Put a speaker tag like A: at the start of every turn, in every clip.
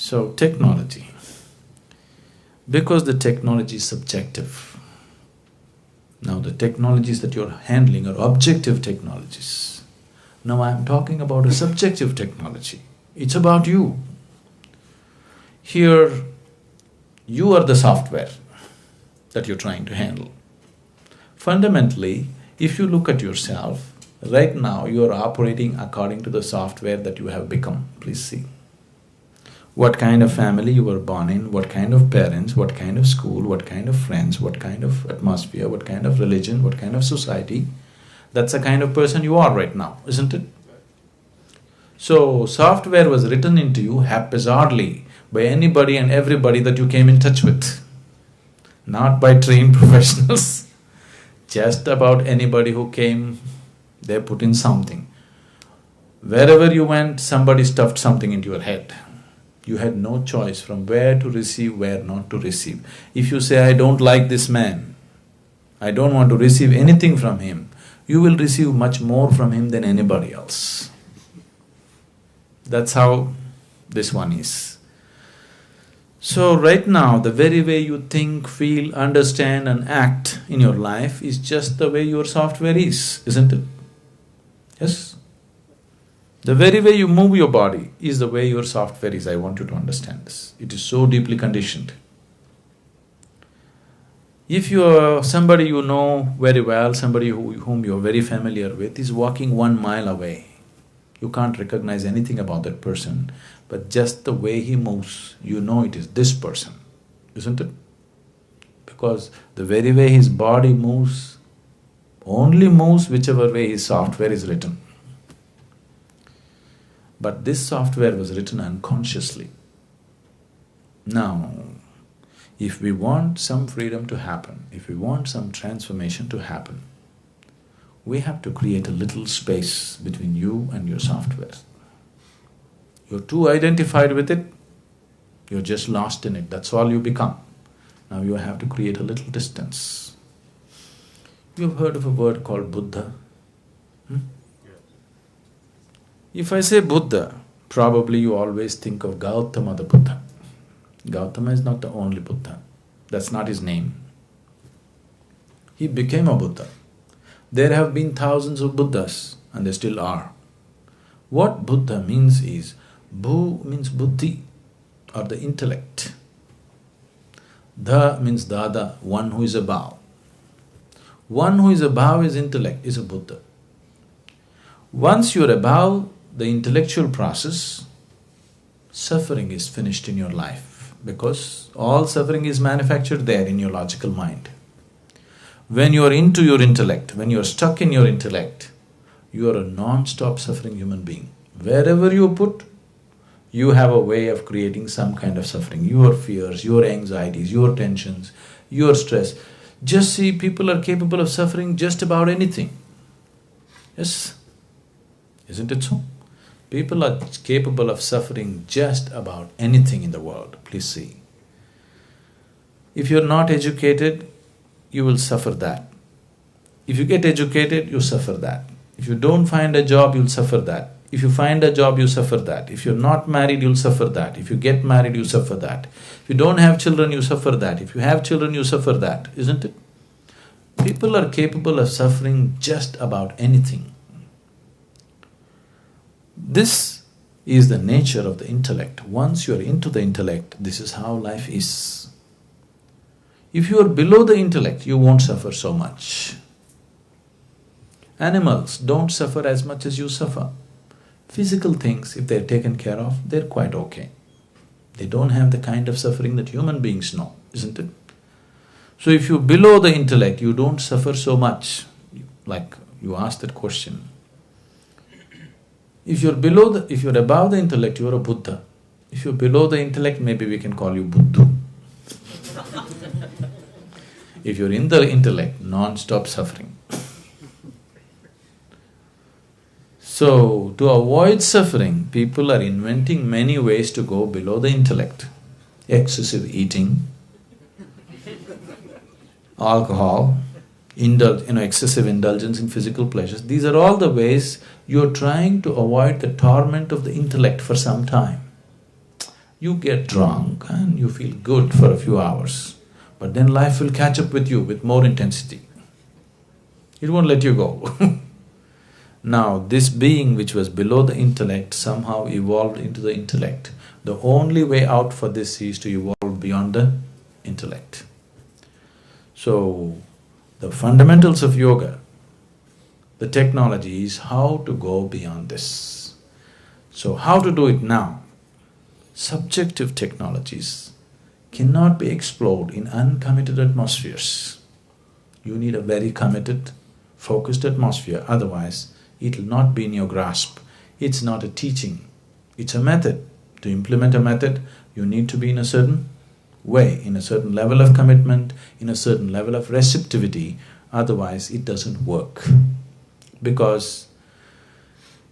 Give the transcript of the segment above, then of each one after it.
A: So, technology. Because the technology is subjective. Now, the technologies that you're handling are objective technologies. Now, I'm talking about a subjective technology. It's about you. Here, you are the software that you're trying to handle. Fundamentally, if you look at yourself, right now you are operating according to the software that you have become. Please see. What kind of family you were born in, what kind of parents, what kind of school, what kind of friends, what kind of atmosphere, what kind of religion, what kind of society. That's the kind of person you are right now, isn't it? So, software was written into you haphazardly by anybody and everybody that you came in touch with. Not by trained professionals. Just about anybody who came, they put in something. Wherever you went, somebody stuffed something into your head. You had no choice from where to receive, where not to receive. If you say, I don't like this man, I don't want to receive anything from him, you will receive much more from him than anybody else. That's how this one is. So right now, the very way you think, feel, understand and act in your life is just the way your software is, isn't it? Yes? The very way you move your body is the way your software is. I want you to understand this. It is so deeply conditioned. If you are somebody you know very well, somebody whom you are very familiar with is walking 1 mile away, you can't recognize anything about that person, but just the way he moves, you know it is this person, isn't it? Because the very way his body moves, only moves whichever way his software is written. But this software was written unconsciously. Now, if we want some freedom to happen, if we want some transformation to happen, we have to create a little space between you and your software. You're too identified with it, you're just lost in it, that's all you become. Now you have to create a little distance. You've heard of a word called Buddha? If I say Buddha, probably you always think of Gautama the Buddha. Gautama is not the only Buddha. That's not his name. He became a Buddha. There have been thousands of Buddhas, and there still are. What Buddha means is, Bu means buddhi, or the intellect. Da means dada, one who is above. One who is above his intellect is a Buddha. Once you're above the intellectual process, suffering is finished in your life, because all suffering is manufactured there in your logical mind. When you are into your intellect, when you are stuck in your intellect, you are a non-stop suffering human being. Wherever you put, you have a way of creating some kind of suffering. Your fears, your anxieties, your tensions, your stress. Just see, people are capable of suffering just about anything. Yes? Isn't it so? People are capable of suffering just about anything in the world. Please see. If you're not educated, you will suffer that. If you get educated, you suffer that. If you don't find a job, you'll suffer that. If you find a job, you suffer that. If you're not married, you'll suffer that. If you get married, you suffer that. If you don't have children, you suffer that. If you have children, you suffer that, isn't it? People are capable of suffering just about anything. This is the nature of the intellect. Once you are into the intellect, this is how life is. If you are below the intellect, you won't suffer so much. Animals don't suffer as much as you suffer. Physical things, if they're taken care of, they're quite okay. They don't have the kind of suffering that human beings know, isn't it? So if you're below the intellect, you don't suffer so much. Like you asked that question. If you're above the intellect, you're a Buddha. If you're below the intellect, maybe we can call you Buddha. If you're in the intellect, non-stop suffering. So, to avoid suffering, people are inventing many ways to go below the intellect. Excessive eating, alcohol, excessive indulgence in physical pleasures. These are all the ways you're trying to avoid the torment of the intellect for some time. You get drunk and you feel good for a few hours, but then life will catch up with you with more intensity. It won't let you go. Now, this being which was below the intellect somehow evolved into the intellect. The only way out for this is to evolve beyond the intellect. So, the fundamentals of yoga, the technology is how to go beyond this. So, how to do it now? Subjective technologies cannot be explored in uncommitted atmospheres. You need a very committed, focused atmosphere, otherwise it will not be in your grasp. It's not a teaching, it's a method. To implement a method, you need to be in a certain way, in a certain level of commitment, in a certain level of receptivity, otherwise it doesn't work. Because,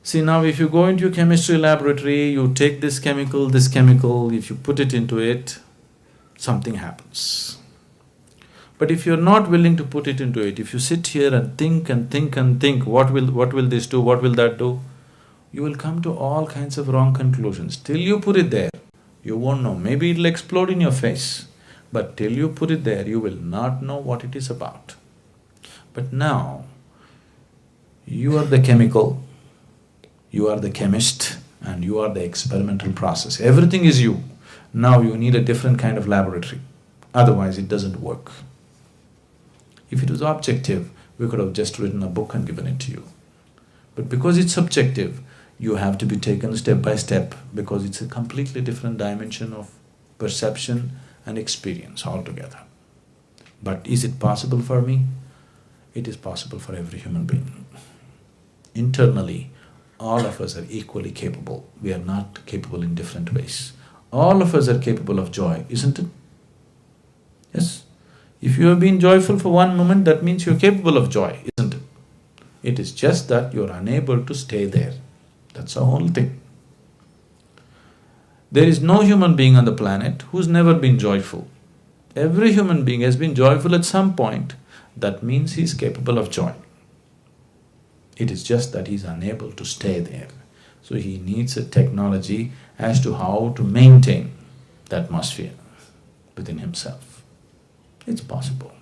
A: see now if you go into a chemistry laboratory, you take this chemical, if you put it into it, something happens. But if you're not willing to put it into it, if you sit here and think and think and think, what will this do, what will that do? You will come to all kinds of wrong conclusions. Till you put it there, you won't know. Maybe it'll explode in your face, but till you put it there, you will not know what it is about. But now, you are the chemical, you are the chemist, and you are the experimental process. Everything is you. Now you need a different kind of laboratory, otherwise it doesn't work. If it was objective, we could have just written a book and given it to you. But because it's subjective, you have to be taken step by step, because it's a completely different dimension of perception and experience altogether. But is it possible for me? It is possible for every human being. Internally, all of us are equally capable. We are not capable in different ways. All of us are capable of joy, isn't it? Yes? If you have been joyful for one moment, that means you're capable of joy, isn't it? It is just that you're unable to stay there. That's the whole thing. There is no human being on the planet who's never been joyful. Every human being has been joyful at some point. That means he's capable of joy. It is just that he's unable to stay there. So he needs a technology as to how to maintain the atmosphere within himself. It's possible.